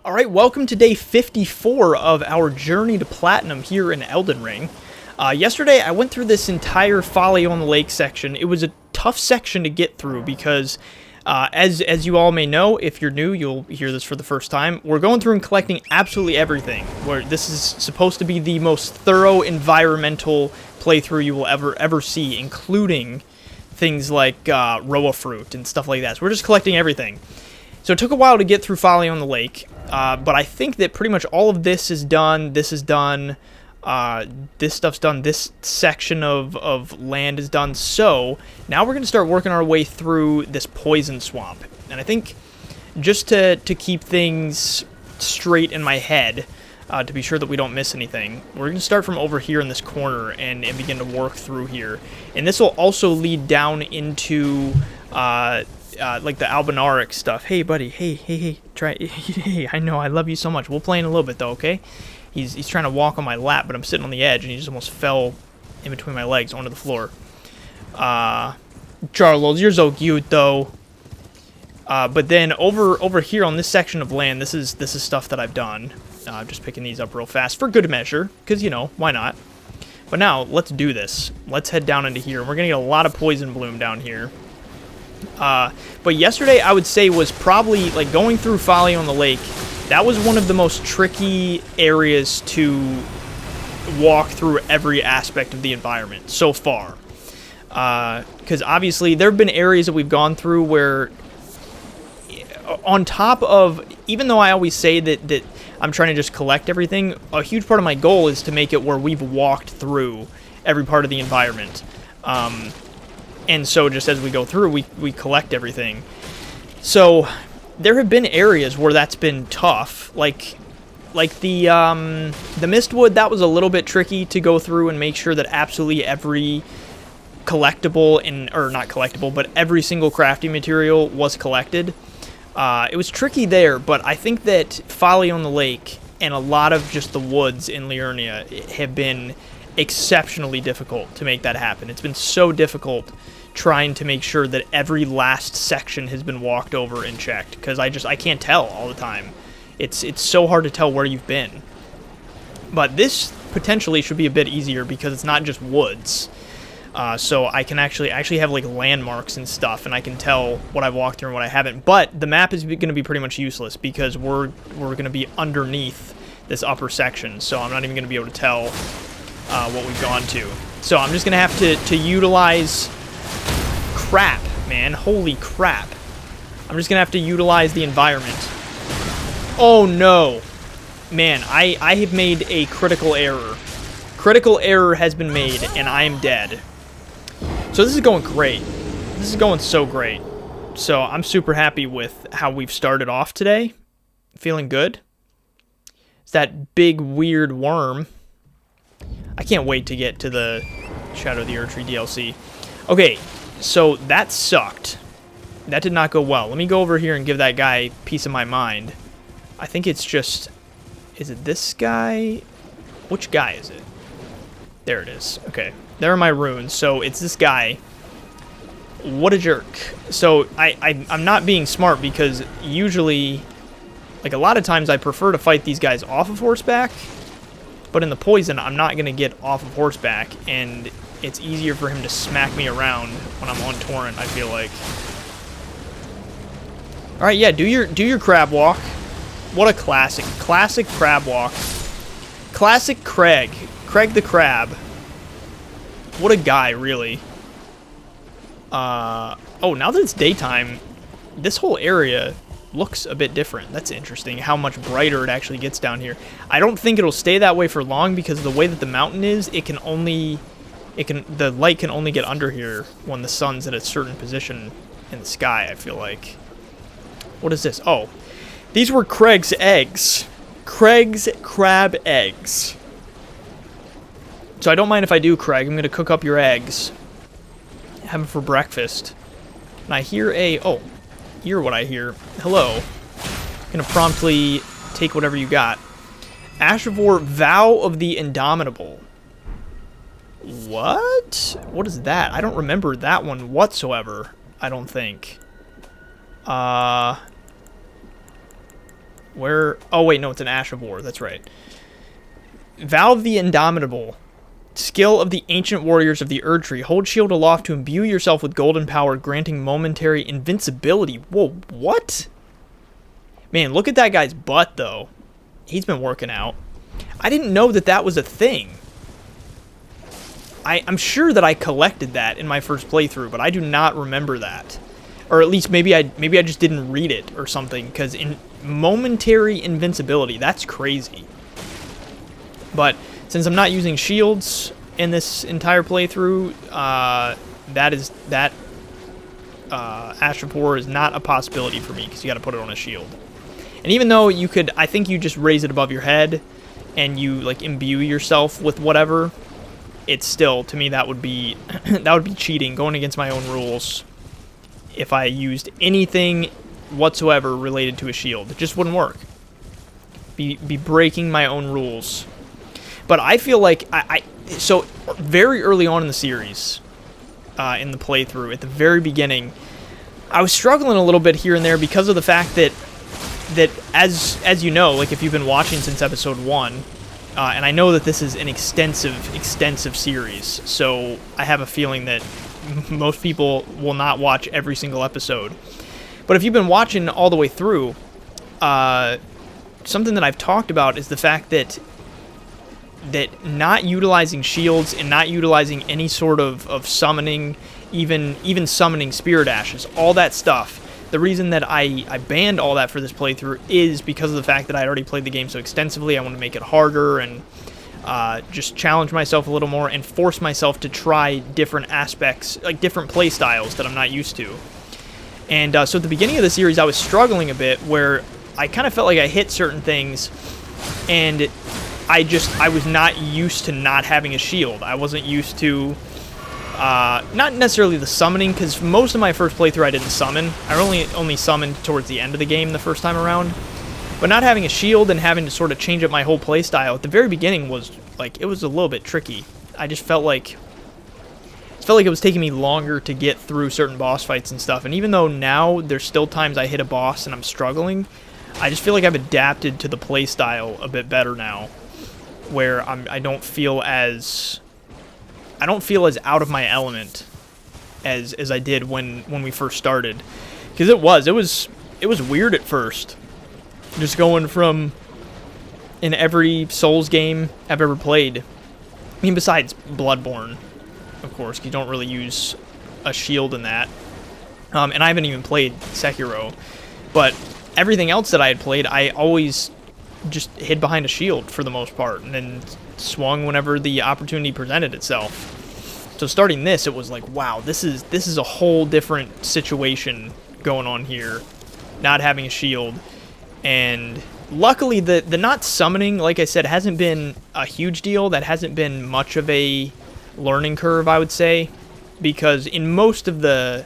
Alright, welcome to day 54 of our journey to Platinum here in Elden Ring. Yesterday I went through this entire Folly on the Lake section. It was a tough section to get through because, as you all may know, if you're new, you'll hear this for the first time, we're going through and collecting absolutely everything. Where this is supposed to be the most thorough environmental playthrough you will ever see, including things like Roa fruit and stuff like that. So we're just collecting everything. So it took a while to get through Folly on the Lake, but I think that pretty much all of this is done. This is done. This stuff's done. This section of land is done. So now we're going to start working our way through this poison swamp. And I think just to keep things straight in my head, to be sure that we don't miss anything, we're going to start from over here in this corner and begin to work through here. And this will also lead down into like the Albinaurics stuff. Hey, buddy. Hey. Try. Hey, I know. I love you so much. We'll play in a little bit, though, okay? He's trying to walk on my lap, but I'm sitting on the edge, and he just almost fell in between my legs onto the floor. Charles, you're so cute, though. But then over here on this section of land, this is stuff that I've done. I'm just picking these up real fast for good measure, because, you know, why not? But now, let's do this. Let's head down into here. We're going to get a lot of poison bloom down here. But yesterday, I would say, was probably, like, going through Folly on the Lake, that was one of the most tricky areas to walk through every aspect of the environment so far. Because, obviously, there have been areas that we've gone through where, on top of, even though I always say that I'm trying to just collect everything, a huge part of my goal is to make it where we've walked through every part of the environment. And so just as we go through, we collect everything. So there have been areas where that's been tough, like the Mistwood. That was a little bit tricky to go through and make sure that absolutely every collectible, or not collectible, but every single crafting material was collected. It was tricky there, but I think that Folly on the Lake and a lot of just the woods in Liurnia have been exceptionally difficult to make that happen. It's been so difficult trying to make sure that every last section has been walked over and checked, because I can't tell all the time. It's so hard to tell where you've been. But this potentially should be a bit easier because it's not just woods. So I can actually have like landmarks and stuff, and I can tell what I've walked through and what I haven't. But the map is going to be pretty much useless because we're going to be underneath this upper section, so I'm not even going to be able to tell what we've gone to. So I'm just going to have to utilize crap, man. Holy crap. I'm just going to have to utilize the environment. Oh, no. Man, I have made a critical error. Critical error has been made, and I am dead. So this is going great. This is going so great. So I'm super happy with how we've started off today. Feeling good. It's that big, weird worm. I can't wait to get to the Shadow of the Erdtree DLC. Okay, so that sucked. That did not go well. Let me go over here and give that guy peace of my mind. I think it's just... Is it this guy? Which guy is it? There it is. Okay. There are my runes. So it's this guy. What a jerk. So I'm not being smart because usually, like a lot of times I prefer to fight these guys off of horseback. But in the poison, I'm not going to get off of horseback. And it's easier for him to smack me around when I'm on torrent, I feel like. Alright, yeah, do your crab walk. What a classic. Classic crab walk. Classic Craig. Craig the Crab. What a guy, really. Oh, now that it's daytime, this whole area looks a bit different. That's interesting, how much brighter it actually gets down here. I don't think it'll stay that way for long because the way that the mountain is, the light can only get under here when the sun's at a certain position in the sky, I feel like. What is this? Oh, these were Craig's eggs. Craig's crab eggs. So I don't mind if I do, Craig. I'm going to cook up your eggs. Have them for breakfast. And I hear oh, hear what I hear. Hello. I'm going to promptly take whatever you got. Ashavor, Vow of the Indomitable. What? What is that? I don't remember that one whatsoever, I don't think. Where... Oh, wait, no, it's an Ash of War. That's right. Valve the Indomitable. Skill of the ancient warriors of the Erd Tree. Hold shield aloft to imbue yourself with golden power, granting momentary invincibility. Whoa, what? Man, look at that guy's butt, though. He's been working out. I didn't know that that was a thing. I'm sure that I collected that in my first playthrough, but I do not remember that. Or at least maybe I just didn't read it or something, because in momentary invincibility, that's crazy. But since I'm not using shields in this entire playthrough, that Ash of War is not a possibility for me, because you got to put it on a shield. And even though you could, I think you just raise it above your head and you like imbue yourself with whatever, it's still, to me, that would be that would be cheating, going against my own rules. If I used anything whatsoever related to a shield, it just wouldn't work. Be breaking my own rules. But I feel like so very early on in the series, in the playthrough, at the very beginning, I was struggling a little bit here and there because of the fact that as you know, like if you've been watching since episode 1, and I know that this is an extensive series, so I have a feeling that most people will not watch every single episode. But if you've been watching all the way through, something that I've talked about is the fact that not utilizing shields and not utilizing any sort of summoning, even summoning spirit ashes, all that stuff, the reason that I banned all that for this playthrough is because of the fact that I already played the game so extensively. I want to make it harder and just challenge myself a little more and force myself to try different aspects, like different play styles that I'm not used to. And so at the beginning of the series, I was struggling a bit where I kind of felt like I hit certain things and I was not used to not having a shield. I wasn't used to, not necessarily the summoning, because most of my first playthrough I didn't summon. I only summoned towards the end of the game the first time around. But not having a shield and having to sort of change up my whole play style at the very beginning was, like, it was a little bit tricky. I just felt like it was taking me longer to get through certain boss fights and stuff. And even though now there's still times I hit a boss and I'm struggling, I just feel like I've adapted to the play style a bit better now, where I don't feel as out of my element as I did when we first started, because it was weird at first, just going from, in every Souls game I've ever played, I mean besides Bloodborne, of course, you don't really use a shield in that, and I haven't even played Sekiro, but everything else that I had played, I always just hid behind a shield for the most part, and then swung whenever the opportunity presented itself. So starting this, it was like, wow, this is a whole different situation going on here, not having a shield. And luckily, the not summoning, like I said, hasn't been a huge deal. That hasn't been much of a learning curve, I would say, because in most of the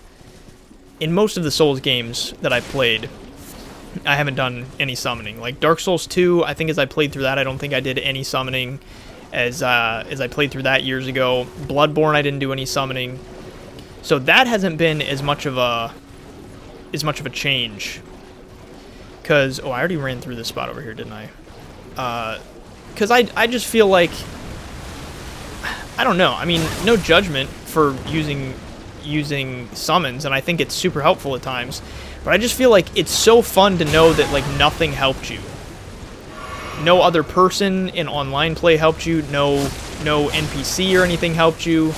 Souls games that I've played, I haven't done any summoning. Like Dark Souls 2, I think as I played through that, I don't think I did any summoning as I played through that years ago. Bloodborne, I didn't do any summoning. So that hasn't been as much of a change. Cause I already ran through this spot over here, didn't I? Cause I just feel like, I don't know. I mean, no judgment for using summons, and I think it's super helpful at times. But I just feel like it's so fun to know that, like, nothing helped you. No other person in online play helped you. No NPC or anything helped you.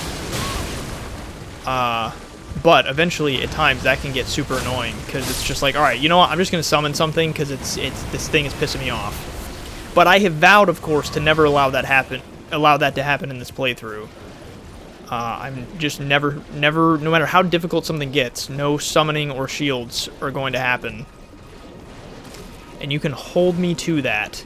But eventually, at times, that can get super annoying, because it's just like, all right, you know what? I'm just going to summon something because this thing is pissing me off. But I have vowed, of course, to never allow that to happen in this playthrough. I'm just never, no matter how difficult something gets, no summoning or shields are going to happen. And you can hold me to that.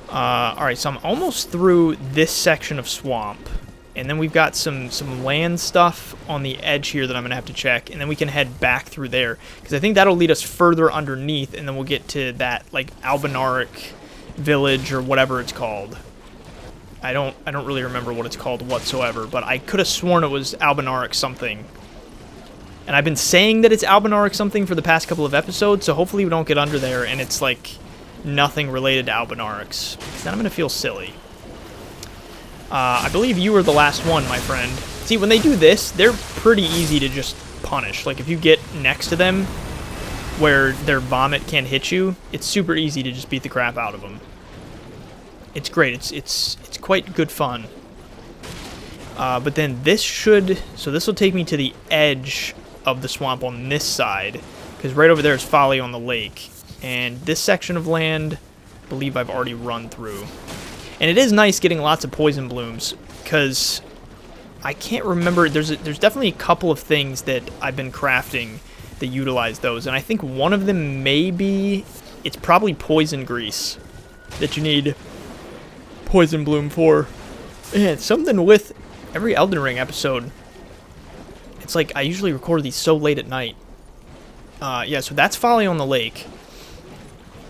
Alright, so I'm almost through this section of swamp. And then we've got some land stuff on the edge here that I'm going to have to check. And then we can head back through there, because I think that'll lead us further underneath, and then we'll get to that, like, Albinauric village or whatever it's called. I don't really remember what it's called whatsoever, but I could have sworn it was Albinauric something. And I've been saying that it's Albinaurics something for the past couple of episodes, so hopefully we don't get under there and it's like nothing related to Albinaurics. Then I'm going to feel silly. I believe you were the last one, my friend. See, when they do this, they're pretty easy to just punish. Like, if you get next to them where their vomit can't hit you, it's super easy to just beat the crap out of them. It's great. It's quite good fun. But then this should... So this will take me to the edge of the swamp on this side, because right over there is Folly on the Lake. And this section of land, I believe I've already run through. And it is nice getting lots of poison blooms, because I can't remember. There's definitely a couple of things that I've been crafting that utilize those, and I think one of them may be, it's probably poison grease that you need poison bloom for. And something with every Elden Ring episode, it's like I usually record these so late at night. Yeah, so that's Folly on the Lake.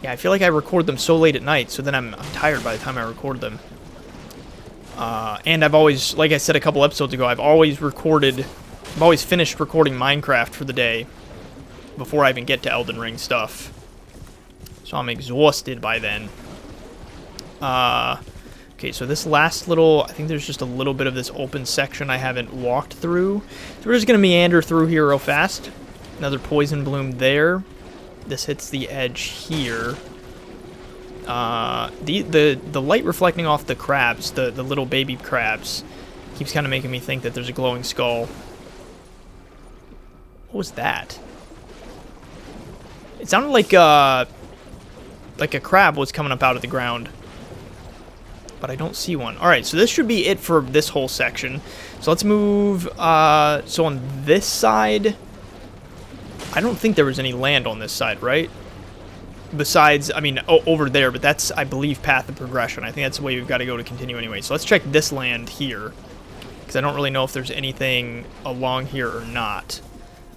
Yeah, I feel like I record them so late at night, so then I'm tired by the time I record them. And I've always, like I said a couple episodes ago, I've always finished recording Minecraft for the day before I even get to Elden Ring stuff. So I'm exhausted by then. Okay, so this last little, I think there's just a little bit of this open section I haven't walked through. So we're just going to meander through here real fast. Another poison bloom there. This hits the edge here. The light reflecting off the crabs, the little baby crabs, keeps kind of making me think that there's a glowing skull. What was that? It sounded like a crab was coming up out of the ground, but I don't see one. All right, so this should be it for this whole section. So let's move. So on this side, I don't think there was any land on this side, right? Besides, I mean, over there, but that's, I believe, path of progression. I think that's the way we've got to go to continue anyway. So let's check this land here, because I don't really know if there's anything along here or not.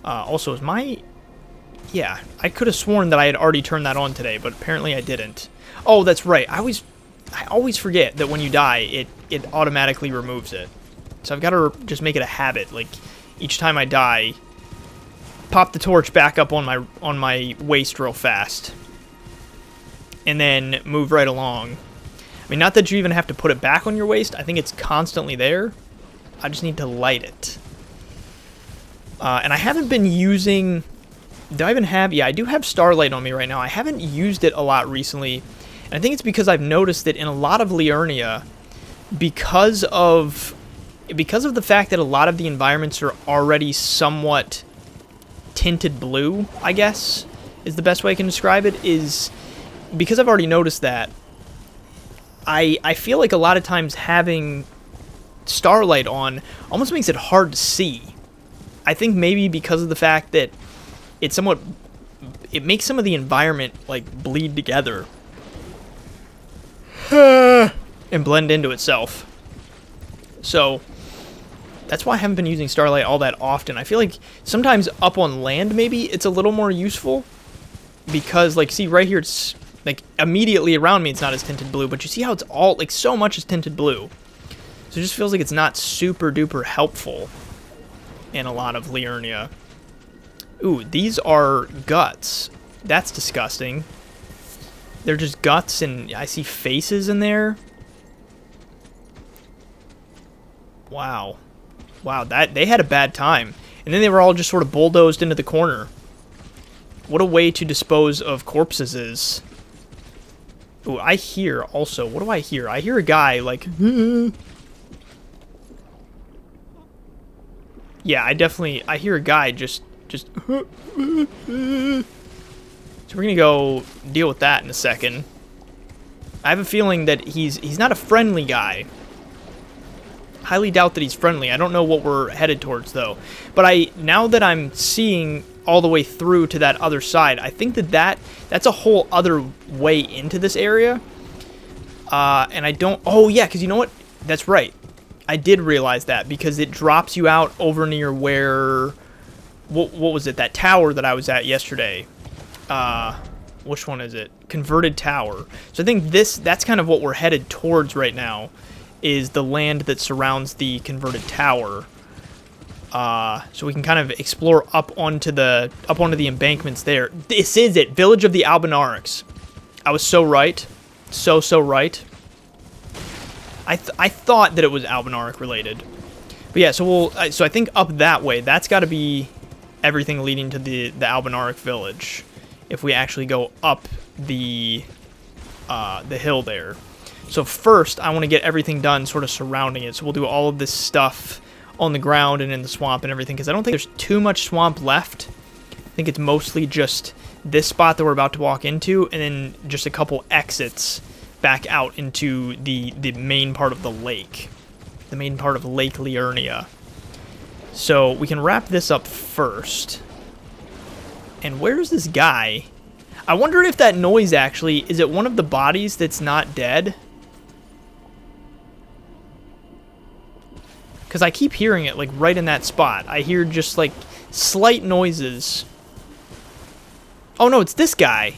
Also, is my... Yeah, I could have sworn that I had already turned that on today, but apparently I didn't. Oh, that's right. I always forget that when you die, it automatically removes it. So I've got to just make it a habit. Like, each time I die, pop the torch back up on my waist real fast, and then move right along. I mean, not that you even have to put it back on your waist. I think it's constantly there. I just need to light it. And I haven't been using... Do I even have... Yeah, I do have Starlight on me right now. I haven't used it a lot recently. And I think it's because I've noticed that in a lot of Liurnia, because of the fact that a lot of the environments are already somewhat tinted blue, I guess, is the best way I can describe it, is because I've already noticed that, I feel like a lot of times having Starlight on almost makes it hard to see. I think maybe because of the fact that it makes some of the environment like bleed together and blend into itself. So that's why I haven't been using Starlight all that often. I feel like sometimes up on land maybe it's a little more useful, because like, see right here, it's like immediately around me it's not as tinted blue, but you see how it's all like so much is tinted blue. So it just feels like it's not super duper helpful in a lot of Liurnia. Ooh, these are guts. That's disgusting. They're just guts, and I see faces in there. Wow. Wow, that they had a bad time. And then they were all just sort of bulldozed into the corner. What a way to dispose of corpses is. Ooh, I hear also. What do I hear? I hear a guy like... Yeah, I hear a guy just... So we're gonna go deal with that in a second. I have a feeling that he's not a friendly guy. Highly doubt that he's friendly. I don't know what we're headed towards though. But now that I'm seeing all the way through to that other side, I think that's a whole other way into this area. And I don't... Oh yeah, because you know what? That's right. I did realize that, because it drops you out over near where... What was it? That tower that I was at yesterday. Which one is it? Converted Tower. So I think that's kind of what we're headed towards right now, is the land that surrounds the Converted Tower. So we can kind of explore up onto the embankments there. This is it, Village of the Albinaurics. I was so right, so right. I thought that it was Albinauric related, but yeah. So I think up that way, that's got to be everything leading to the Albinauric village. If we actually go up the hill there. So first, I want to get everything done sort of surrounding it. So we'll do all of this stuff on the ground and in the swamp and everything, because I don't think there's too much swamp left. I think it's mostly just this spot that we're about to walk into, and then just a couple exits back out into the main part of the lake. The main part of Lake Liurnia. So we can wrap this up first. And where's this guy? I wonder if that noise actually, is it one of the bodies that's not dead? Because I keep hearing it, like, right in that spot. I hear just, like, slight noises. Oh, no, it's this guy.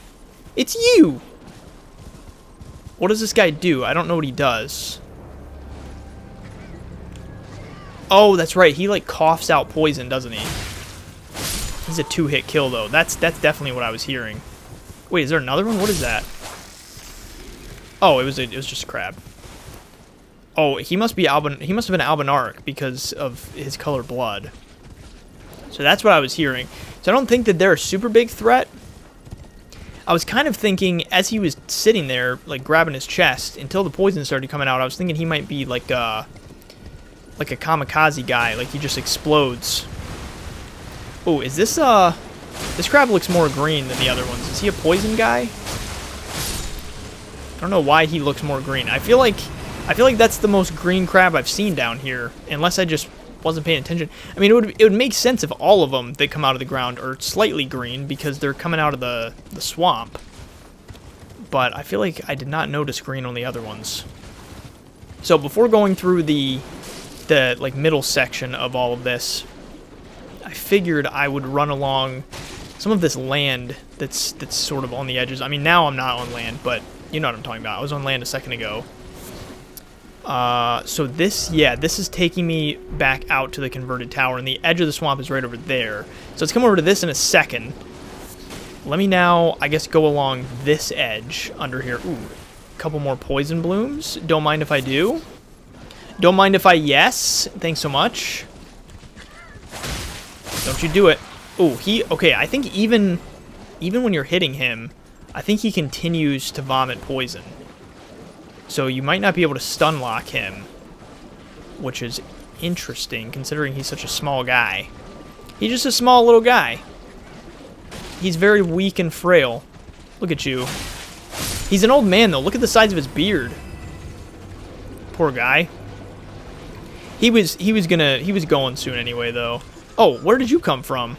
It's you! What does this guy do? I don't know what he does. Oh, that's right. He, like, coughs out poison, doesn't he? He's a 2-hit kill, though. That's definitely what I was hearing. Wait, is there another one? What is that? Oh, it was just a crab. Oh, he must have been Albinauric because of his color blood. So that's what I was hearing. So I don't think that they're a super big threat. I was kind of thinking, as he was sitting there, like, grabbing his chest, until the poison started coming out, I was thinking he might be like a kamikaze guy, like he just explodes. Oh, is this, this crab looks more green than the other ones. Is he a poison guy? I don't know why he looks more green. I feel like that's the most green crab I've seen down here, unless I just wasn't paying attention. I mean, it would make sense if all of them that come out of the ground are slightly green because they're coming out of the swamp. But I feel like I did not notice green on the other ones. So before going through the like middle section of all of this, I figured I would run along some of this land that's sort of on the edges. I mean, now I'm not on land, but you know what I'm talking about. I was on land a second ago. So this is taking me back out to the converted tower, and the edge of the swamp is right over there. So let's come over to this in a second. Let me now, I guess, go along this edge under here. Ooh, a couple more poison blooms. Don't mind if I do. Don't mind if I yes. Thanks so much. Don't you do it. Ooh, okay, I think even when you're hitting him, I think he continues to vomit poison. So you might not be able to stun lock him, which is interesting considering he's such a small guy. He's just a small little guy. He's very weak and frail. Look at you. He's an old man though. Look at the size of his beard. Poor guy. He was going soon anyway though. Oh, where did you come from?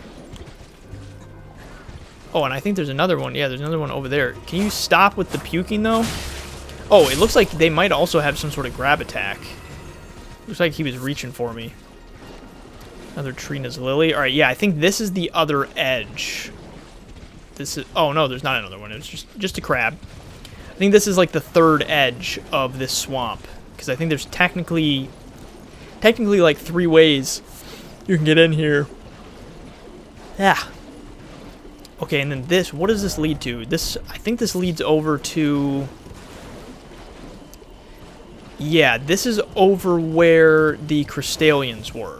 Oh, and I think there's another one. Yeah, there's another one over there. Can you stop with the puking though? Oh, it looks like they might also have some sort of grab attack. Looks like he was reaching for me. Another Trina's Lily. Alright, yeah, I think this is the other edge. This is... Oh, no, there's not another one. It was just a crab. I think this is like the third edge of this swamp. Because I think there's technically like 3 ways you can get in here. Yeah. Okay, and then this... What does this lead to? I think this leads over to... Yeah, this is over where the Crystallians were,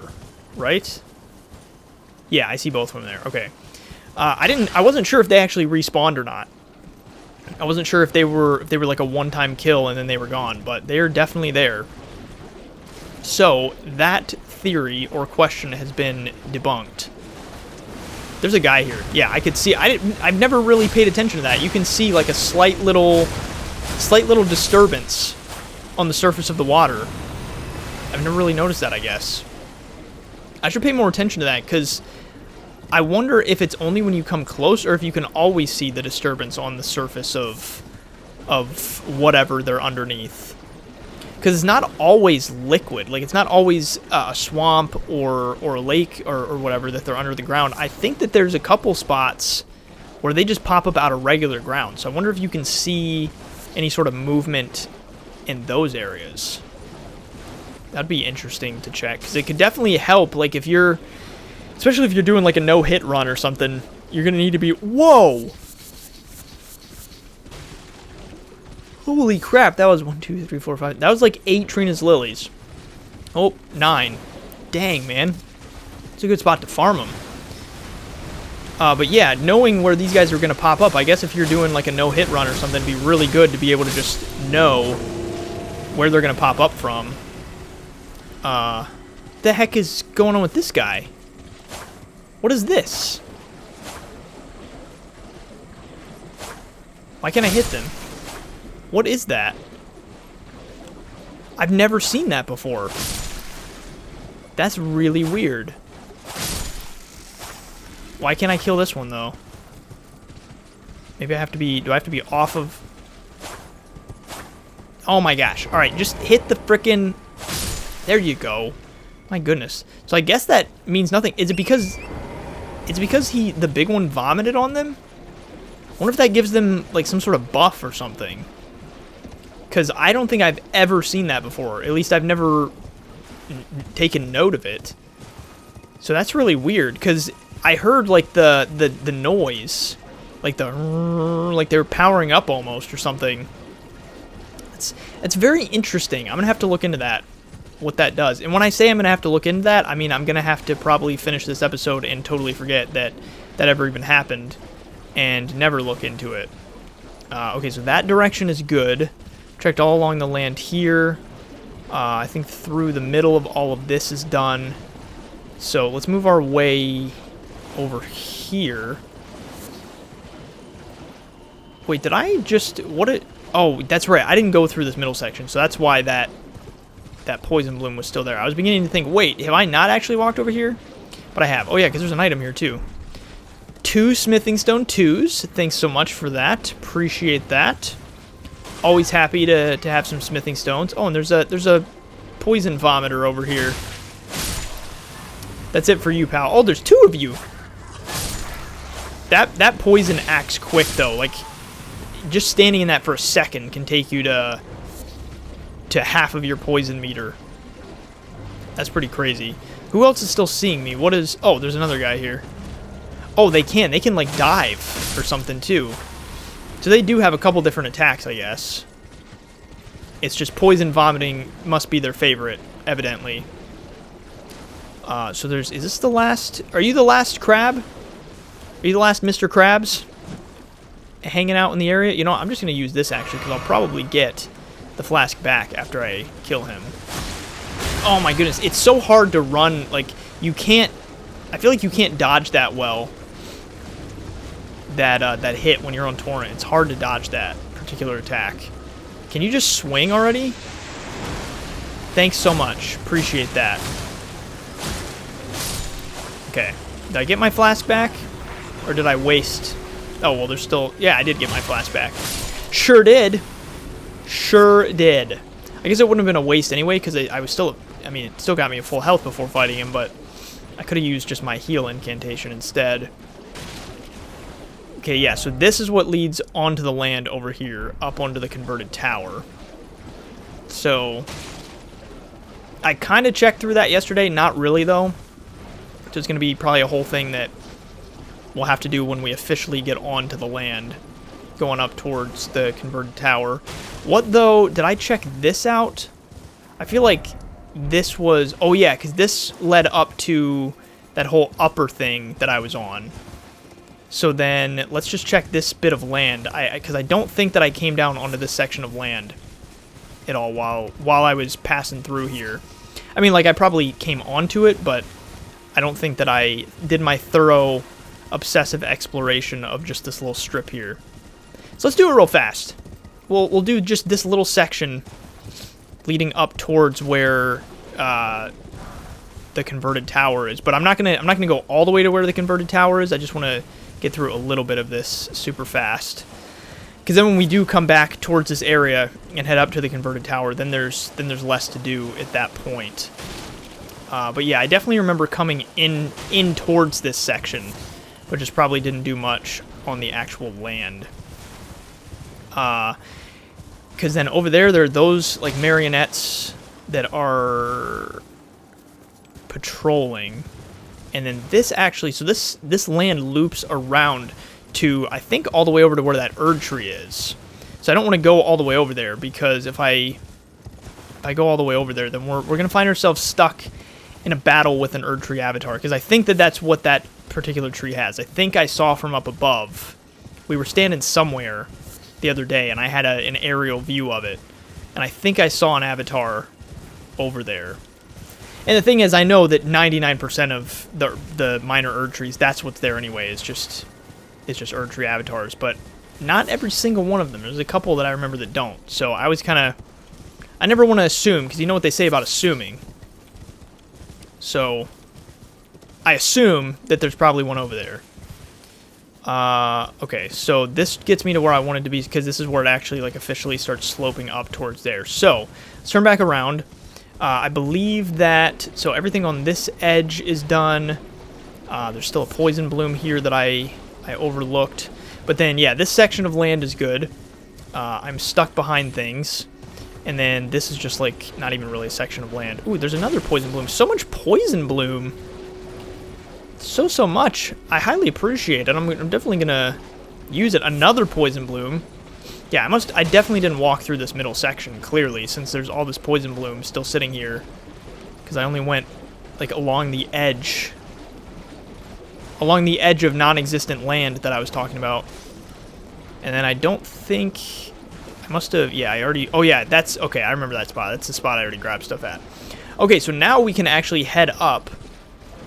right? Yeah, I see both of them there. Okay. I wasn't sure if they actually respawned or not. I wasn't sure if they were like a one-time kill and then they were gone, but they're definitely there. So, that theory or question has been debunked. There's a guy here. Yeah, I could see. I've never really paid attention to that. You can see like a slight little disturbance on the surface of the water. I've never really noticed that, I guess. I should pay more attention to that, because I wonder if it's only when you come close, or if you can always see the disturbance on the surface of whatever they're underneath. Because it's not always liquid. Like, it's not always a swamp or a lake or whatever that they're under the ground. I think that there's a couple spots where they just pop up out of regular ground. So I wonder if you can see any sort of movement in those areas. That'd be interesting to check, because it could definitely help, like, if you're... Especially if you're doing, like, a no-hit run or something, you're gonna need to be... Whoa! Holy crap, that was 1, 2, 3, 4, 5... That was, like, 8 Trina's Lilies. Oh, 9. Dang, man. It's a good spot to farm them. But yeah, knowing where these guys are going to pop up, I guess if you're doing like a no-hit run or something, it'd be really good to be able to just know where they're going to pop up from. The heck is going on with this guy? What is this? Why can't I hit them? What is that? I've never seen that before. That's really weird. Why can't I kill this one, though? Maybe I have to be... Do I have to be off of... Oh my gosh. Alright, just hit the frickin'... There you go. My goodness. So I guess that means nothing. Is it because... It's because the big one vomited on them? I wonder if that gives them, like, some sort of buff or something. Because I don't think I've ever seen that before. At least I've never taken note of it. So that's really weird, because... I heard like the noise, like like they were powering up almost or something. It's very interesting. I'm gonna have to look into that, what that does. And when I say I'm gonna have to look into that, I mean I'm gonna have to probably finish this episode and totally forget that ever even happened, and never look into it. Okay, so that direction is good. Checked all along the land here. I think through the middle of all of this is done. So let's move our way over here. Wait, did I just... Oh, that's right. I didn't go through this middle section, so that's why that poison bloom was still there. I was beginning to think, wait, have I not actually walked over here? But I have. Oh, yeah, because there's an item here, too. 2 smithing stone 2s. Thanks so much for that. Appreciate that. Always happy to have some smithing stones. Oh, and there's a poison vomiter over here. That's it for you, pal. Oh, there's 2 of you. That poison acts quick, though. Like, just standing in that for a second can take you to half of your poison meter. That's pretty crazy. Who else is still seeing me? What is... Oh, there's another guy here. Oh, they can, like, dive or something, too. So they do have a couple different attacks, I guess. It's just poison vomiting must be their favorite, evidently. So there's... Is this the last... Are you the last crab? Are you the last Mr. Krabs? Hanging out in the area? You know, I'm just going to use this, actually, because I'll probably get the flask back after I kill him. Oh, my goodness. It's so hard to run. Like, you can't... I feel like you can't dodge that well. That hit when you're on Torrent. It's hard to dodge that particular attack. Can you just swing already? Thanks so much. Appreciate that. Okay. Did I get my flask back? Or did I waste... Oh, well, there's still... Yeah, I did get my flask back. Sure did. Sure did. I guess it wouldn't have been a waste anyway, because I was still... I mean, it still got me a full health before fighting him, but I could have used just my heal incantation instead. Okay, yeah, so this is what leads onto the land over here, up onto the converted tower. So, I kind of checked through that yesterday, not really, though. So it's going to be probably a whole thing that we'll have to do when we officially get onto the land, going up towards the converted tower. What, though, did I check this out? I feel like this was... Oh, yeah, because this led up to that whole upper thing that I was on. So then, let's just check this bit of land, because I don't think that I came down onto this section of land at all while I was passing through here. I mean, like, I probably came onto it, but I don't think that I did my thorough, obsessive exploration of just this little strip here. So let's do it real fast. We'll do just this little section leading up towards where the converted tower is. But I'm not gonna go all the way to where the converted tower is. I just want to get through a little bit of this super fast, because then when we do come back towards this area and head up to the converted tower, then there's less to do at that point. But yeah, I definitely remember coming in towards this section, but just probably didn't do much on the actual land. Because then over there are those like marionettes that are patrolling. And then this actually, so this land loops around to, I think, all the way over to where that Erd tree is. So I don't want to go all the way over there, because if I go all the way over there, then we're going to find ourselves stuck in a battle with an Erd tree avatar, because I think that that's what that particular tree has. I think I saw from up above. We were standing somewhere the other day, and I had an aerial view of it, and I think I saw an avatar over there. And the thing is, I know that 99% of the minor Erd trees, that's what's there anyway. It's just Erd tree avatars, but not every single one of them. There's a couple that I remember that don't. So I was kind of, I never want to assume, because you know what they say about assuming. So I assume that there's probably one over there. Okay, so this gets me to where I wanted to be, because this is where it actually like officially starts sloping up towards there. So let's turn back around. I believe that, so everything on this edge is done. There's still a poison bloom here that I overlooked. But then, yeah, this section of land is good. I'm stuck behind things. And then this is just, like, not even really a section of land. Ooh, there's another poison bloom. So much poison bloom. So much. I highly appreciate it. I'm definitely going to use it. Another poison bloom. Yeah, I definitely didn't walk through this middle section, clearly, since there's all this poison bloom still sitting here. Because I only went, like, along the edge. Along the edge of non-existent land that I was talking about. And then I don't think... I must have... Yeah, I already... Oh, yeah, that's... Okay, I remember that spot. That's the spot I already grabbed stuff at. Okay, so now we can actually head up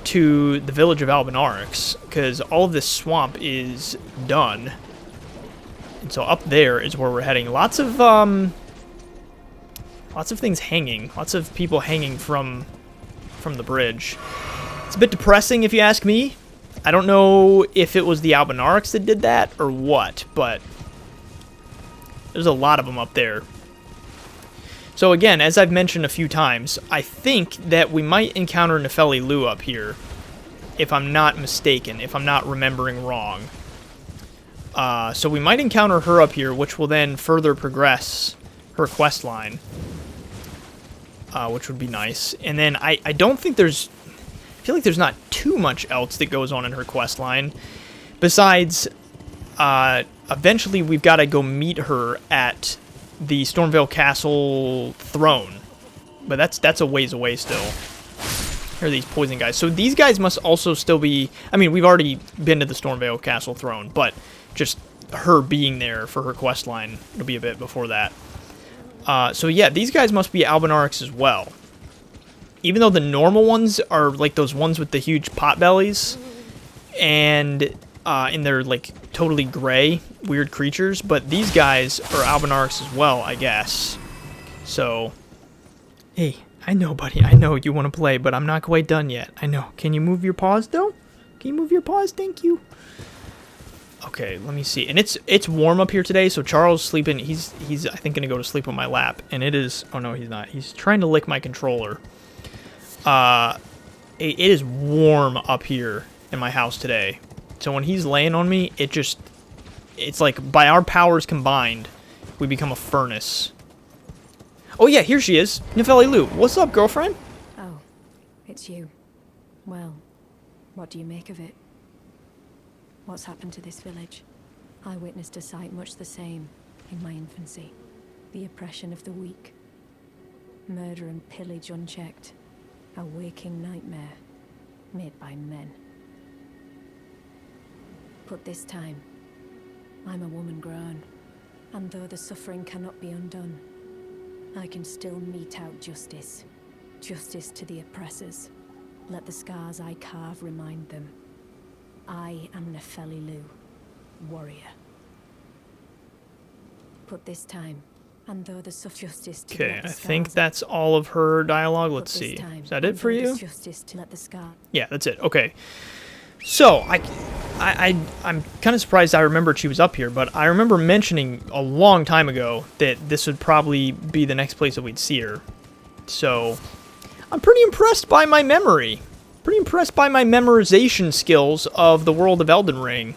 to the village of Albinaurics, because all of this swamp is done. And so up there is where we're heading. Lots of things hanging. Lots of people hanging from the bridge. It's a bit depressing, if you ask me. I don't know if it was the Albinaurics that did that or what, but there's a lot of them up there. So again, as I've mentioned a few times, I think that we might encounter Nefeli Lu up here, if I'm not mistaken, if I'm not remembering wrong. So we might encounter her up here, which will then further progress her quest line, which would be nice. And then I don't think there's... I feel like there's not too much else that goes on in her quest line. Besides, eventually we've got to go meet her at the Stormveil Castle throne. But that's a ways away still. Here are these poison guys. So these guys must also still be... I mean, we've already been to the Stormveil Castle throne, but just her being there for her quest line, it'll be a bit before that. So yeah, these guys must be Albinaurics as well. Even though the normal ones are like those ones with the huge pot bellies, and they're like totally gray, weird creatures, but these guys are Albinaurics as well, I guess. So, hey, I know, buddy, I know you want to play, but I'm not quite done yet. I know. Can you move your paws, though? Can you move your paws? Thank you. Okay, let me see. And it's warm up here today, so Charles sleeping. He's I think gonna go to sleep on my lap, and it is. Oh no, he's not. He's trying to lick my controller. It is warm up here in my house today. So when he's laying on me, it's like by our powers combined, we become a furnace. Oh yeah, here she is. Nefeli Lu. What's up, girlfriend? Oh, it's you. Well, what do you make of it? What's happened to this village? I witnessed a sight much the same in my infancy. The oppression of the weak. Murder and pillage unchecked. A waking nightmare, made by men. But this time, I'm a woman grown, and though the suffering cannot be undone, I can still mete out justice. Justice to the oppressors. Let the scars I carve remind them. I am Nefeli Lu, warrior. But this time, and though the justice to okay, I think that's all of her dialogue. Let's see. Is that it for you? Yeah, that's it. Okay. So, I'm kind of surprised I remembered she was up here, but I remember mentioning a long time ago that this would probably be the next place that we'd see her. So, I'm pretty impressed by my memory. Pretty impressed by my memorization skills of the world of Elden Ring.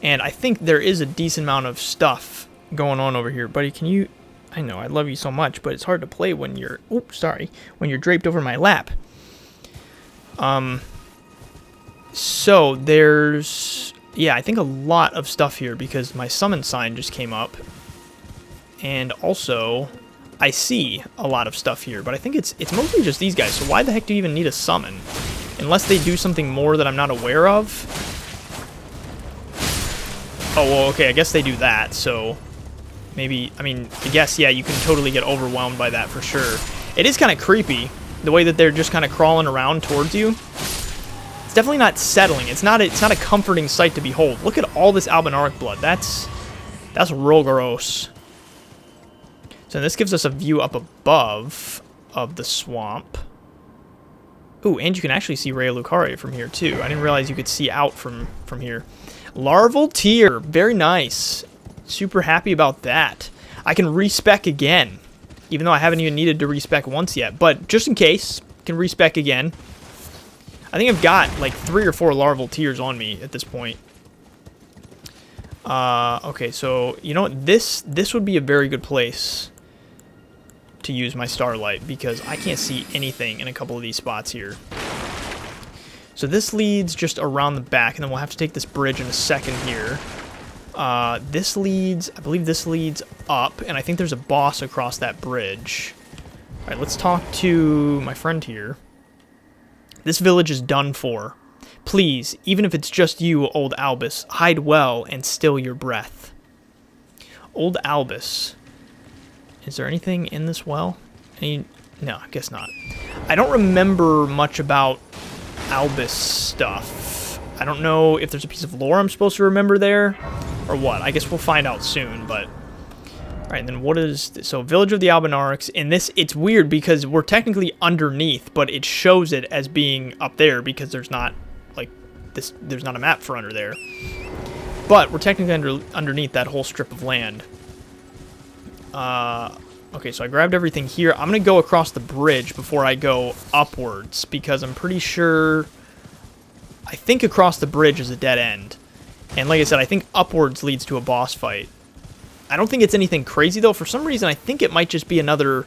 And I think there is a decent amount of stuff going on over here. Buddy, can you I know, I love you so much, but it's hard to play when you're... Oops, sorry. When you're draped over my lap. So, there's... Yeah, I think a lot of stuff here because my summon sign just came up. And also, I see a lot of stuff here, but I think it's mostly just these guys. So why the heck do you even need a summon? Unless they do something more that I'm not aware of. Oh, well, okay, I guess they do that, so... Maybe, I mean, I guess, yeah, you can totally get overwhelmed by that for sure. It is kind of creepy, the way that they're just kind of crawling around towards you. It's definitely not settling. It's not a comforting sight to behold. Look at all this Albinauric blood. That's real gross. So this gives us a view up above of the swamp. Ooh, and you can actually see Raya Lucaria from here, too. I didn't realize you could see out from here. Larval Tier. Very nice. Super happy about that. I can respec again, even though I haven't even needed to respec once yet. But just in case, can respec again. I think I've got like 3 or 4 larval tiers on me at this point. Okay, so you know what? This would be a very good place to use my starlight because I can't see anything in a couple of these spots here. So this leads just around the back, and then we'll have to take this bridge in a second here. This leads, I believe this leads up, and I think there's a boss across that bridge. Alright, let's talk to my friend here. This village is done for. Please, even if it's just you, old Albus, hide well and still your breath. Old Albus. Is there anything in this well? No, I guess not. I don't remember much about Albus stuff. I don't know if there's a piece of lore I'm supposed to remember there. Or what? I guess we'll find out soon, but... Alright, then what is... So, Village of the Albinaurics. In this, it's weird because we're technically underneath, but it shows it as being up there because there's not, like, there's not a map for under there. But we're technically underneath that whole strip of land. Okay, so I grabbed everything here. I'm going to go across the bridge before I go upwards because I'm pretty sure... I think across the bridge is a dead end. And like I said, I think upwards leads to a boss fight. I don't think it's anything crazy, though. For some reason, I think it might just be another...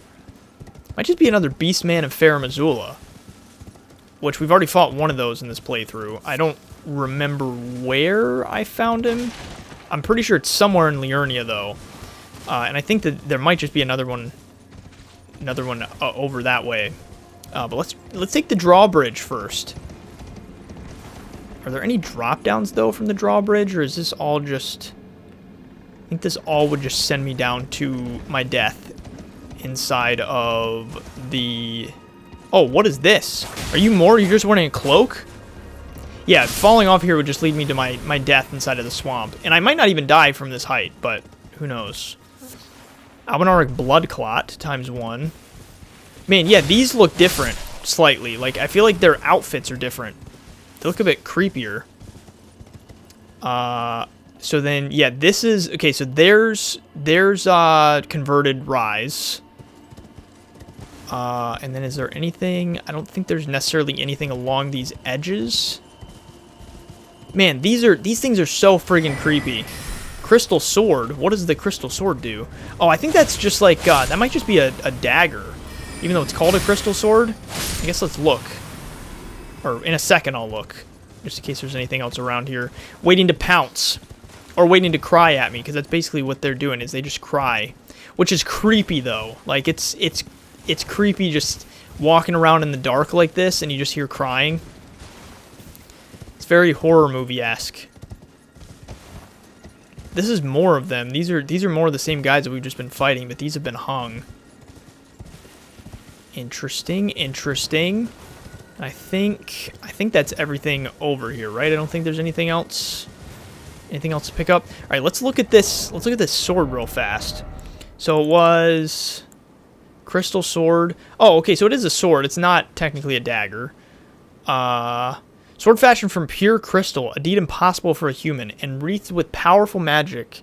Beastman of Farum Azula. Which we've already fought one of those in this playthrough. I don't remember where I found him. I'm pretty sure it's somewhere in Liurnia, though. And I think that there might just be another one over that way. But let's take the drawbridge first. Are there any drop-downs, though, from the drawbridge, or is this all just... I think this all would just send me down to my death inside of the... Oh, what is this? Are you more? You're just wearing a cloak? Yeah, falling off here would just lead me to my death inside of the swamp. And I might not even die from this height, but who knows. Albinauric Blood Clot ×1. Man, yeah, these look different slightly. Like, I feel like their outfits are different. They look a bit creepier. So then, yeah, this is... Okay, so there's Converted Rise. And then is there anything... I don't think there's necessarily anything along these edges. Man, these things are so friggin' creepy. Crystal Sword. What does the Crystal Sword do? Oh, I think that's just like... that might just be a dagger. Even though it's called a Crystal Sword. I guess let's look. Or in a second I'll look. Just in case there's anything else around here. Waiting to pounce. Or waiting to cry at me. Because that's basically what they're doing. Is they just cry. Which is creepy though. Like it's creepy just walking around in the dark like this. And you just hear crying. It's very horror movie-esque. This is more of them. These are more of the same guys that we've just been fighting. But these have been hung. Interesting. Interesting. I think that's everything over here, right? I don't think there's anything else to pick up. All right, let's look at this. Let's look at this sword real fast. So it was Crystal Sword. Oh, okay, so it is a sword. It's not technically a dagger. Sword fashioned from pure crystal, a deed impossible for a human, and wreathed with powerful magic.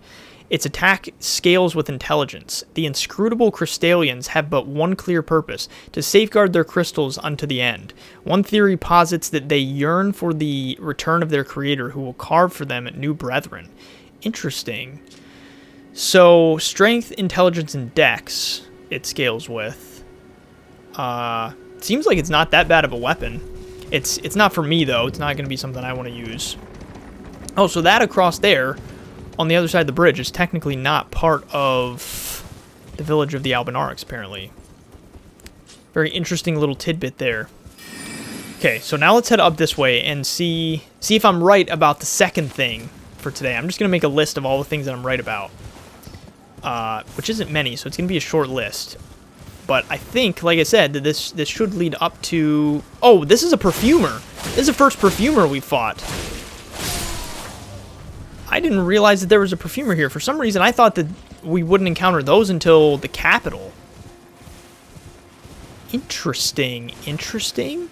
Its attack scales with intelligence. The inscrutable Crystallians have but one clear purpose, to safeguard their crystals unto the end. One theory posits that they yearn for the return of their creator, who will carve for them new brethren. Interesting. So, strength, intelligence, and dex it scales with. Seems like it's not that bad of a weapon. It's not for me, though. It's not going to be something I want to use. Oh, so that across there, on the other side of the bridge, is technically not part of the village of the Albinaurics, apparently. Very interesting little tidbit there. Okay, so now let's head up this way and see if I'm right about the second thing for today. I'm just going to make a list of all the things that I'm right about. Which isn't many, so it's going to be a short list. But I think, like I said, that this should lead up to... Oh, this is a perfumer. This is the first perfumer we fought. I didn't realize that there was a perfumer here. For some reason, I thought that we wouldn't encounter those until the capital. Interesting. Interesting.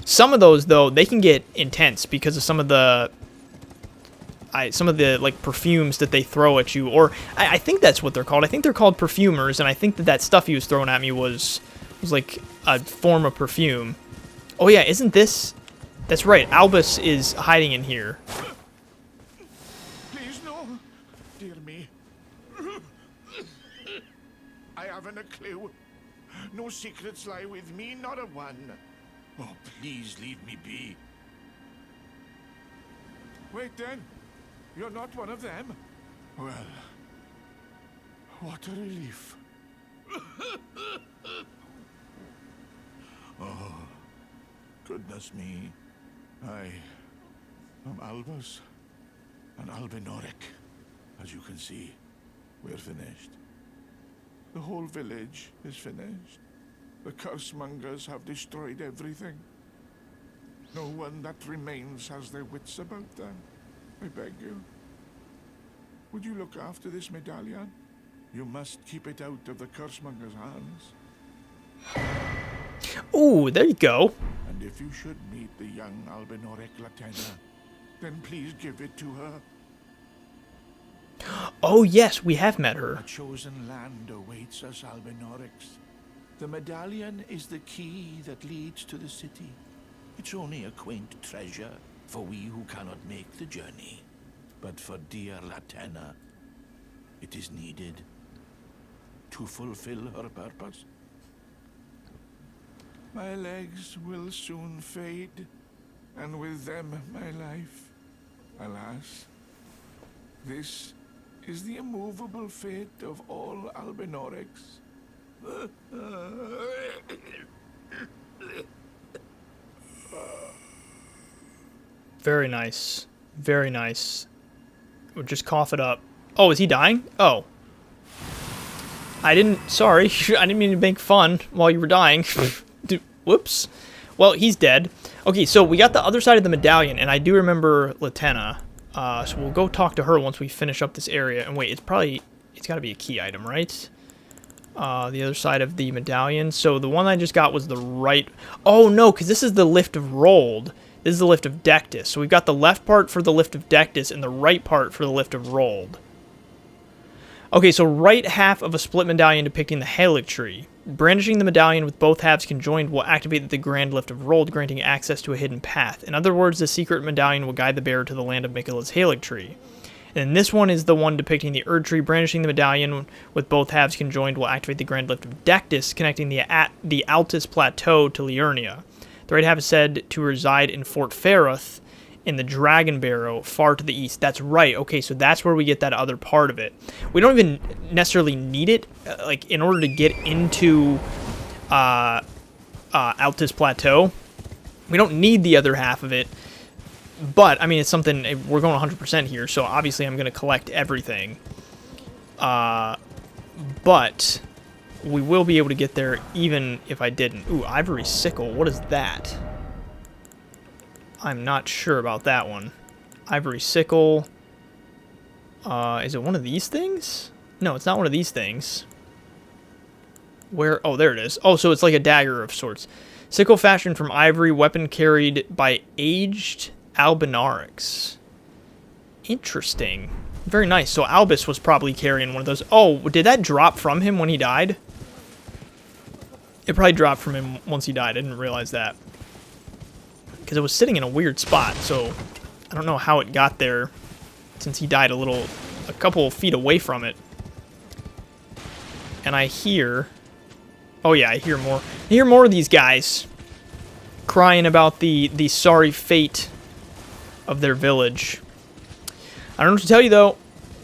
Some of those, though, they can get intense because of some of the like perfumes that they throw at you, or I think that's what they're called. I think they're called perfumers, and I think that stuff he was throwing at me was like a form of perfume. Oh yeah, isn't this? That's right. Albus is hiding in here. Please no, dear me. I haven't a clue. No secrets lie with me, not a one. Oh, please leave me be. Wait then. You're not one of them? Well, what a relief. Oh, goodness me. I am Albus, an Albinauric. As you can see, we're finished. The whole village is finished. The cursemongers have destroyed everything. No one that remains has their wits about them. I beg you. Would you look after this medallion? You must keep it out of the cursemonger's hands. Ooh, there you go. And if you should meet the young Albinauric Latenna, then please give it to her. Oh yes, we have met her. A chosen land awaits us, Albinaurics. The medallion is the key that leads to the city. It's only a quaint treasure for we who cannot make the journey. But for dear Latenna, it is needed to fulfill her purpose. My legs will soon fade, and with them my life. Alas, this is the immovable fate of all Albinaurics. Very nice. Very nice. We'll just cough it up. Oh, is he dying? Oh. Sorry. I didn't mean to make fun while you were dying. Whoops. Well, he's dead. Okay, so we got the other side of the medallion, and I do remember Latenna. So we'll go talk to her once we finish up this area. And wait, it's got to be a key item, right? The other side of the medallion. So the one I just got was the right... Oh, no, because this is the lift of Rolled. This is the lift of Dectus. So we've got the left part for the lift of Dectus and the right part for the lift of Rolled. Okay, so right half of a split medallion depicting the Halig tree. Brandishing the medallion with both halves conjoined will activate the grand lift of Rolled, granting access to a hidden path. In other words, the secret medallion will guide the bearer to the land of Mikola's Halig tree. And this one is the one depicting the Erd tree. Brandishing the medallion with both halves conjoined will activate the grand lift of Dectus, connecting the Altus Plateau to Liurnia. The right half is said to reside in Fort Faroth in the Dragon Barrow, far to the east. That's right. Okay, so that's where we get that other part of it. We don't even necessarily need it, like, in order to get into Altus Plateau. We don't need the other half of it. But, I mean, it's something... We're going 100% here, so obviously I'm going to collect everything. But we will be able to get there even if I didn't. Ooh, Ivory Sickle. What is that? I'm not sure about that one. Ivory Sickle. Is it one of these things? No, it's not one of these things. Where? Oh, there it is. Oh, so it's like a dagger of sorts. Sickle fashioned from ivory, weapon carried by aged Albinaurics. Interesting. Very nice. So Albus was probably carrying one of those. Oh, did that drop from him when he died? It probably dropped from him once he died. I didn't realize that. Because it was sitting in a weird spot, so I don't know how it got there since he died a little a couple feet away from it. And I hear... Oh yeah, I hear more. I hear more of these guys crying about the sorry fate of their village. I don't know what to tell you, though.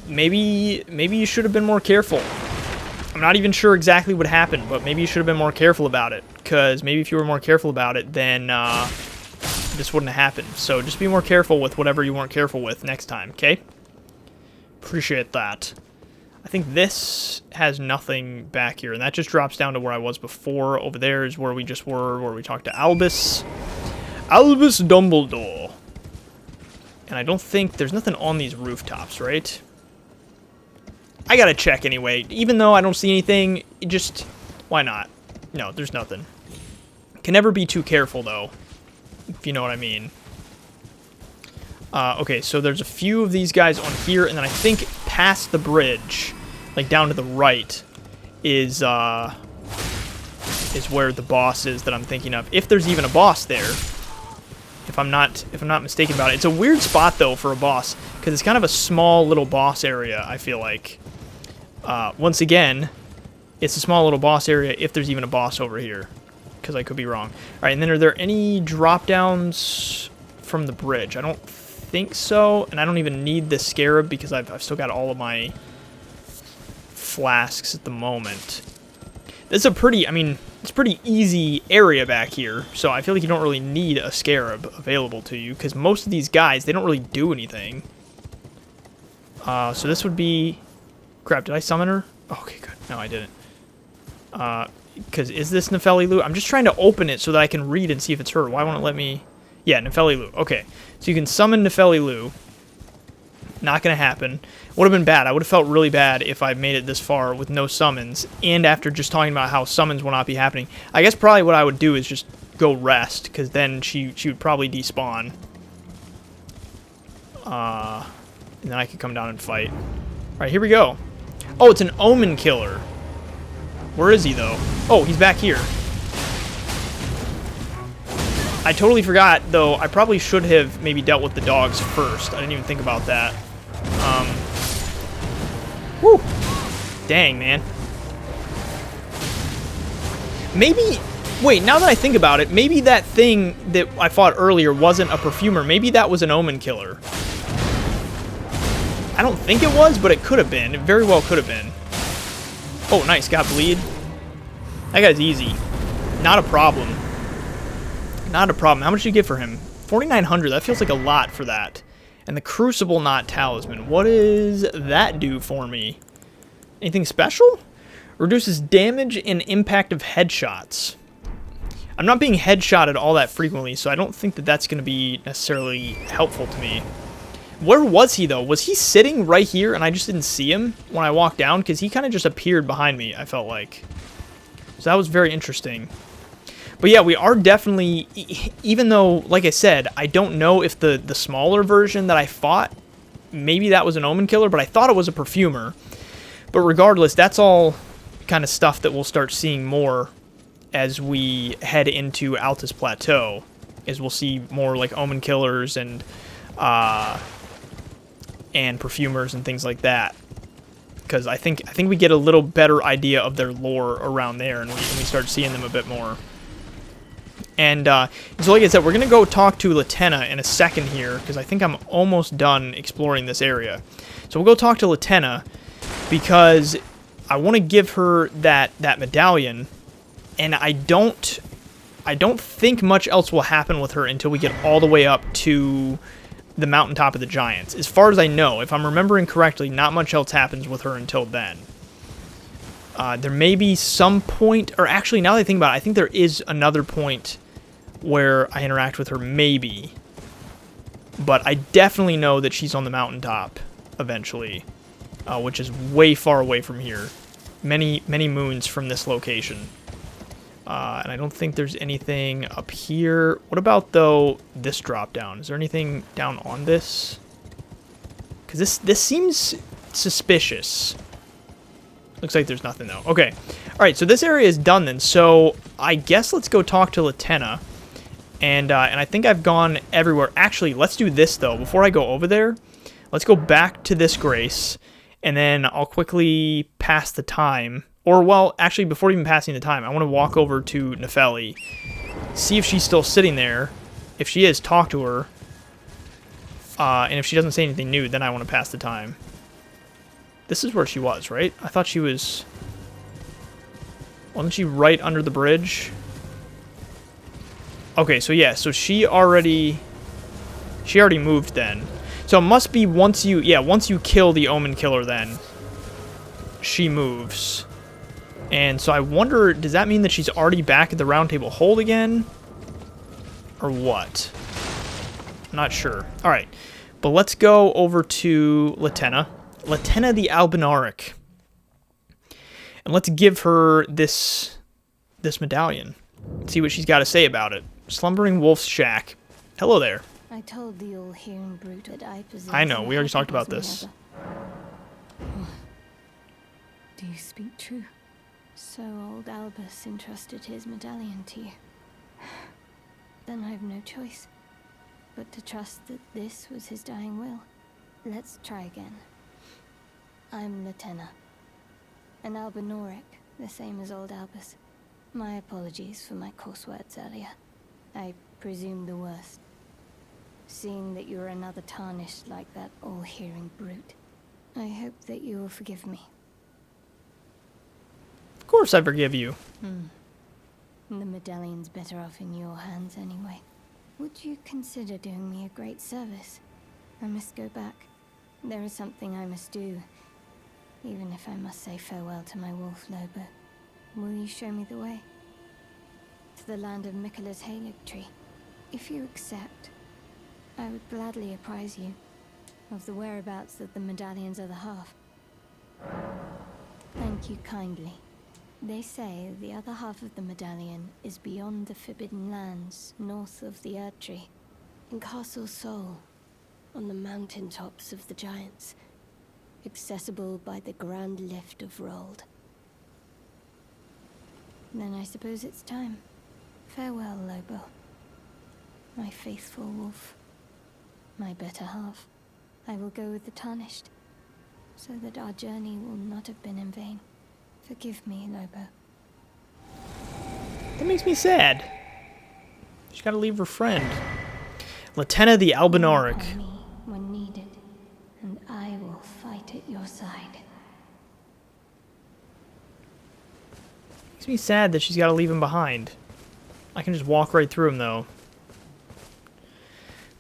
Maybe you should have been more careful. I'm not even sure exactly what happened, but maybe you should have been more careful about it. Because maybe if you were more careful about it, then this wouldn't have happened. So just be more careful with whatever you weren't careful with next time, okay? Appreciate that. I think this has nothing back here, and that just drops down to where I was before. Over there is where we just were, where we talked to Albus. Albus Dumbledore. And I don't think... There's nothing on these rooftops, right? I gotta check anyway. Even though I don't see anything, just... Why not? No, there's nothing. Can never be too careful, though. If you know what I mean. Okay, so there's a few of these guys on here, and then I think past the bridge, like down to the right, is where the boss is that I'm thinking of. If there's even a boss there. If I'm not mistaken about it. It's a weird spot, though, for a boss, because it's kind of a small little boss area, I feel like. Once again, it's a small little boss area if there's even a boss over here, because I could be wrong. All right, and then are there any drop-downs from the bridge? I don't think so, and I don't even need the scarab because I've still got all of my flasks at the moment. This is a pretty, I mean, it's a pretty easy area back here, so I feel like you don't really need a scarab available to you, because most of these guys, they don't really do anything. So this would be... Crap, did I summon her? Oh, okay, good. No, I didn't. Because is this Nefeli Lu? I'm just trying to open it so that I can read and see if it's her. Why won't it let me... Yeah, Nefeli Lu. Okay, so you can summon Nefeli Lu. Not going to happen. Would have been bad. I would have felt really bad if I made it this far with no summons, and after just talking about how summons will not be happening. I guess probably what I would do is just go rest, because then she would probably despawn. And then I could come down and fight. Alright, here we go. Oh, it's an omen killer. Where is he, though? Oh, he's back here. I totally forgot, though. I probably should have maybe dealt with the dogs first. I didn't even think about that. Whew. Dang, man. Maybe... Wait, now that I think about it, maybe that thing that I fought earlier wasn't a perfumer. Maybe that was an omen killer. I don't think it was, but it could have been. It very well could have been. Oh, nice. Got bleed. That guy's easy. Not a problem. Not a problem. How much did you get for him? 4,900. That feels like a lot for that. And the Crucible Knot Talisman. What does that do for me? Anything special? Reduces damage and impact of headshots. I'm not being headshotted all that frequently, so I don't think that that's going to be necessarily helpful to me. Where was he, though? Was he sitting right here and I just didn't see him when I walked down? Because he kind of just appeared behind me, I felt like. So that was very interesting. But yeah, we are definitely, even though, like I said, I don't know if the smaller version that I fought, maybe that was an omen killer, but I thought it was a perfumer. But regardless, that's all kind of stuff that we'll start seeing more as we head into Altus Plateau, is we'll see more like omen killers and perfumers and things like that. Because I think we get a little better idea of their lore around there, and we start seeing them a bit more. And so like I said, we're going to go talk to Latenna in a second here, because I think I'm almost done exploring this area. So we'll go talk to Latenna, because I want to give her that medallion, and I don't think much else will happen with her until we get all the way up to the mountaintop of the giants. As far as I know, if I'm remembering correctly, not much else happens with her until then. There may be some point, or actually, now that I think about it, I think there is another point where I interact with her, maybe. But I definitely know that she's on the mountaintop eventually, which is way far away from here. Many, many moons from this location. And I don't think there's anything up here. What about, though, this drop down? Is there anything down on this? Because this seems suspicious. Looks like there's nothing, though. Okay. All right, so this area is done, then. So I guess let's go talk to Latenna. And I think I've gone everywhere. Actually, let's do this, though. Before I go over there, let's go back to this Grace. And then I'll quickly pass the time. Or, well, actually, before even passing the time, I want to walk over to Nefeli, see if she's still sitting there. If she is, talk to her. And if she doesn't say anything new, then I want to pass the time. This is where she was, right? I thought she was... Wasn't she right under the bridge? Okay, so yeah, so she already moved then. So it must be once you kill the Omen Killer then, she moves. And so I wonder, does that mean that she's already back at the Round Table Hold again? Or what? I'm not sure. Alright, but let's go over to Latenna. Latenna the Albinauric. And let's give her this medallion. See what she's got to say about it. Slumbering Wolf's Shack. Hello there. I told the all-hearing brute that I possess. I know, we already talked about this. Do you speak true? So old Albus entrusted his medallion to you. Then I've no choice but to trust that this was his dying will. Let's try again. I'm Latenna, an Albinauric, the same as old Albus. My apologies for my coarse words earlier. I presume the worst. Seeing that you're another tarnished like that all-hearing brute, I hope that you will forgive me. Of course I forgive you. The medallion's better off in your hands anyway. Would you consider doing me a great service? I must go back. There is something I must do, even if I must say farewell to my wolf Lobo. Will you show me the way? To the land of Miquella's Halig Tree. If you accept, I would gladly apprise you of the whereabouts of the medallion's other half. Thank you kindly. They say the other half of the medallion is beyond the Forbidden Lands, north of the Erd Tree, in Castle Sol, on the mountaintops of the Giants, accessible by the Grand Lift of Rold. Then I suppose it's time. Farewell, Lobo. My faithful wolf. My better half. I will go with the Tarnished, so that our journey will not have been in vain. Forgive me, Lobo. That makes me sad. She's got to leave her friend. Latenna the Albinauric. Call me when needed, and I will fight at your side. Makes me sad that she's got to leave him behind. I can just walk right through him, though.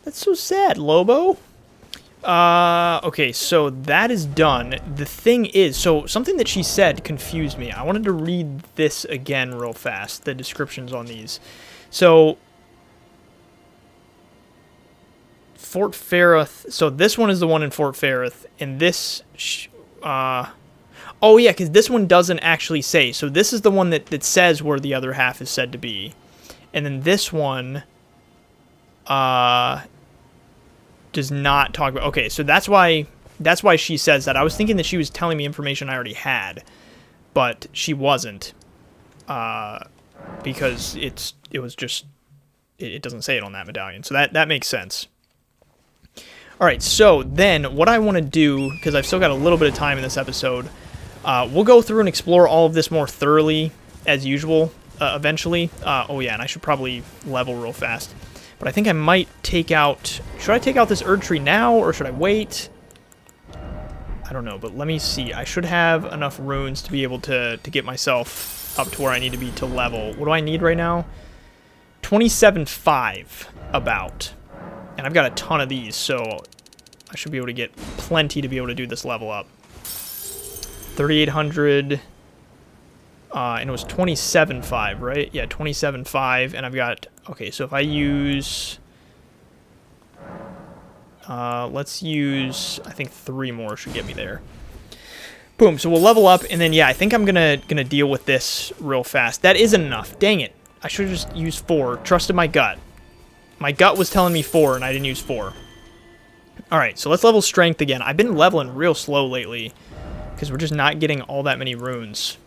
That's so sad, Lobo. Okay, so that is done. The thing is, so something that she said confused me. I wanted to read this again real fast, the descriptions on these. So, Fort Ferrith. So this one is the one in Fort Ferrith, and this, oh yeah, because this one doesn't actually say. So this is the one that says where the other half is said to be. And then this one, does not talk about... Okay, so that's why she says that. I was thinking that she was telling me information I already had, but she wasn't, because it doesn't say it on that medallion. So that makes sense. All right, so then what I want to do, because I've still got a little bit of time in this episode, we'll go through and explore all of this more thoroughly as usual eventually. Oh yeah, and I should probably level real fast. But I think I might take out... Should I take out this Erd Tree now, or should I wait? I don't know, but let me see. I should have enough runes to be able to get myself up to where I need to be to level. What do I need right now? 27.5, about. And I've got a ton of these, so I should be able to get plenty to be able to do this level up. 3,800... and it was 27.5, right? Yeah, 27.5, and I've got... Okay, so if I use... let's use... I think 3 more should get me there. Boom, so we'll level up, and then, yeah, I think I'm gonna deal with this real fast. That isn't enough. Dang it. I should have just used 4. Trusted my gut. My gut was telling me 4, and I didn't use 4. Alright, so let's level strength again. I've been leveling real slow lately, because we're just not getting all that many runes.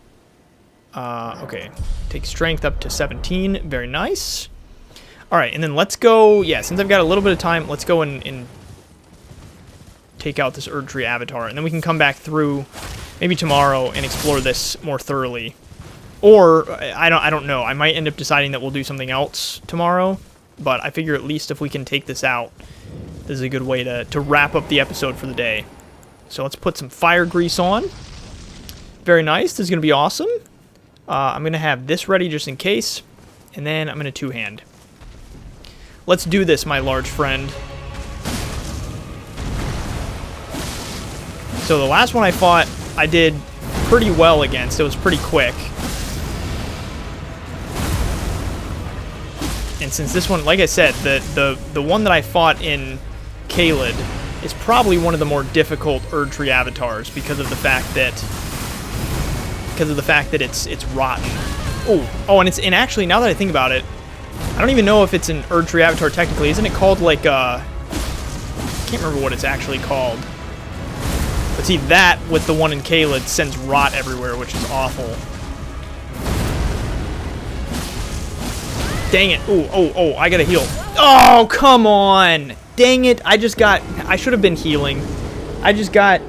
Okay, take strength up to 17. Very nice. All right, and then let's go. Yeah, since I've got a little bit of time, let's go and take out this Erd Tree avatar, and then we can come back through maybe tomorrow and explore this more thoroughly. Or I don't know. I might end up deciding that we'll do something else tomorrow, but I figure at least if we can take this out, this is a good way to wrap up the episode for the day. So let's put some fire grease on. Very nice. This is going to be awesome. I'm going to have this ready just in case, and then I'm going to two-hand. Let's do this, my large friend. So the last one I fought, I did pretty well against. It was pretty quick. And since this one, like I said, the one that I fought in Caelid is probably one of the more difficult Erd Tree avatars because of the fact that it's rotten. Oh, and actually, now that I think about it, I don't even know if it's an Erd Tree avatar technically. Isn't it called like I can't remember what it's actually called. But see, that with the one in Caelid sends rot everywhere, which is awful. Dang it. Oh, I gotta heal. Oh, come on. Dang it. I should have been healing. I just got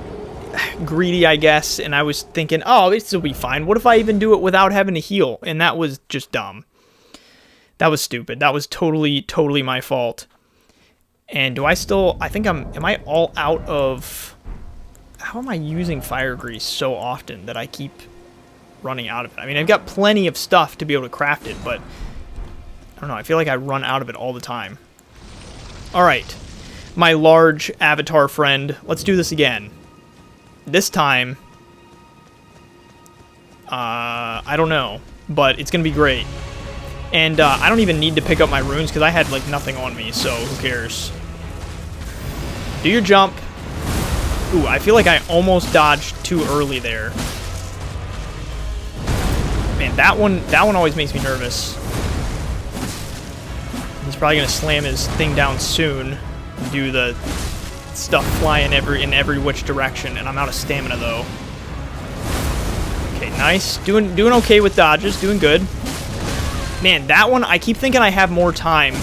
greedy, I guess, and I was thinking, oh, this will be fine. What if I even do it without having to heal? And that was just dumb. That was stupid. That was totally my fault. And I think am I all out of... How am I using fire grease so often that I keep running out of it? I mean, I've got plenty of stuff to be able to craft it, but I don't know. I feel like I run out of it all the time. All right, my large avatar friend. Let's do this again. This time, I don't know, but it's going to be great. And I don't even need to pick up my runes because I had, like, nothing on me, so who cares? Do your jump. Ooh, I feel like I almost dodged too early there. Man, that one always makes me nervous. He's probably going to slam his thing down soon and do the stuff flying in every which direction, and I'm out of stamina, though. Okay, nice. Doing okay with dodges. Doing good. Man, that one, I keep thinking I have more time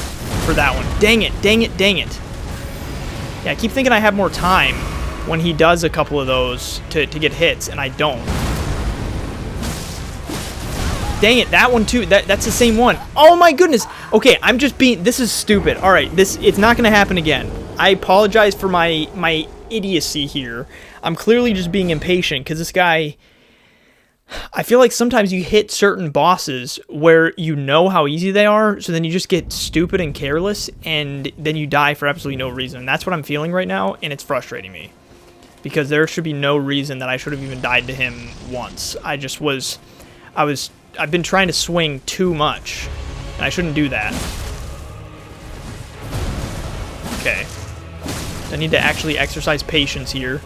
for that one. Dang it. Yeah, I keep thinking I have more time when he does a couple of those to get hits, and I don't. Dang it, that one too. That's the same one. Oh my goodness. Okay, I'm just being... This is stupid. All right, it's not going to happen again. I apologize for my idiocy here. I'm clearly just being impatient because this guy... I feel like sometimes you hit certain bosses where you know how easy they are, so then you just get stupid and careless, and then you die for absolutely no reason. That's what I'm feeling right now, and it's frustrating me. Because there should be no reason that I should have even died to him once. I've been trying to swing too much, and I shouldn't do that. Okay. I need to actually exercise patience here,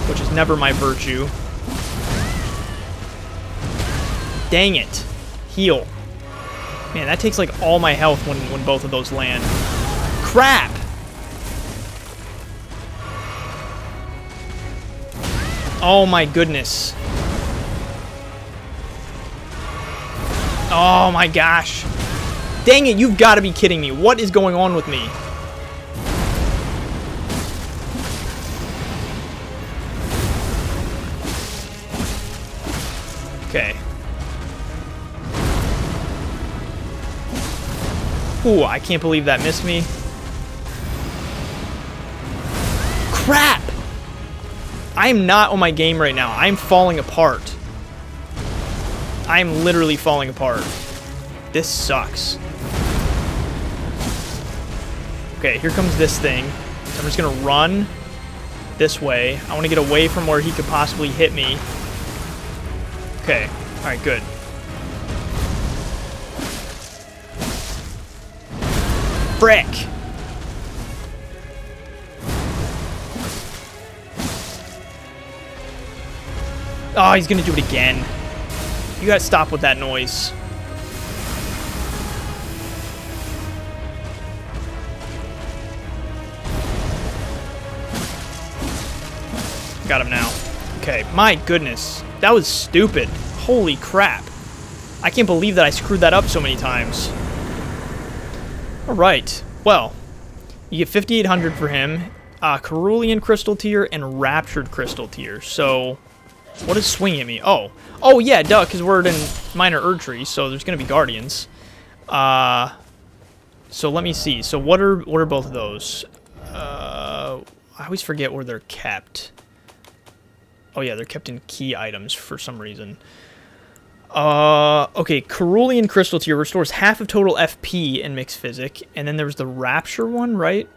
which is never my virtue. Dang it. Heal. Man, that takes like all my health when both of those land. Crap! Oh my goodness. Oh my gosh. Dang it, you've got to be kidding me. What is going on with me? Okay. Ooh, I can't believe that missed me. Crap! I am not on my game right now. I'm falling apart. I am literally falling apart. This sucks. Okay, here comes this thing. I'm just gonna run this way. I want to get away from where he could possibly hit me. Okay, alright, good. Frick! Oh, he's gonna do it again. You gotta stop with that noise. Got him now. Okay, my goodness. That was stupid. Holy crap. I can't believe that I screwed that up so many times. Alright. Well, you get 5,800 for him. Cerulean Crystal Tier and Raptured Crystal Tier. So, what is swinging at me? Oh yeah, duh, because we're in Minor Erdtree, so there's going to be Guardians. So let me see. So what are both of those? I always forget where they're kept. Oh yeah, they're kept in key items for some reason. Okay, Cerulean Crystal Tier restores half of total FP in Mixed Physic, and then there's the Rapture one, right?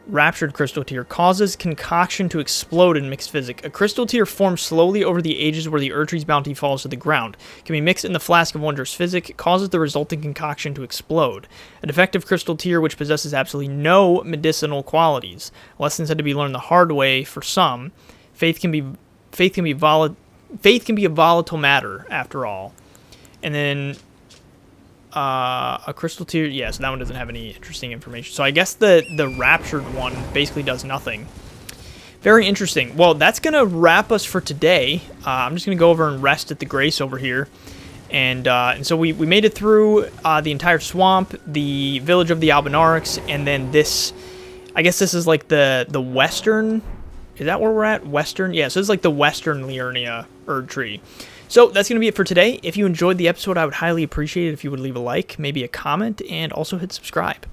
Raptured Crystal Tier causes concoction to explode in Mixed Physic. A Crystal Tier forms slowly over the ages where the Erdtree's bounty falls to the ground. Can be mixed in the Flask of Wondrous Physic, causes the resulting concoction to explode. A defective Crystal Tier which possesses absolutely no medicinal qualities. Lessons had to be learned the hard way for some. Faith can be a volatile matter, after all. And then a Crystal Tier, yeah, so that one doesn't have any interesting information. So I guess the Raptured one basically does nothing. Very interesting. Well, that's going to wrap us for today. I'm just going to go over and rest at the Grace over here. And so we made it through the entire swamp, the village of the Albinaurics, and then this, I guess this is like the western, is that where we're at? Western? Yeah, so this is like the western Liurnia Erdtree. So that's going to be it for today. If you enjoyed the episode, I would highly appreciate it if you would leave a like, maybe a comment, and also hit subscribe.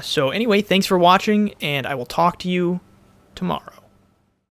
So anyway, thanks for watching, and I will talk to you tomorrow.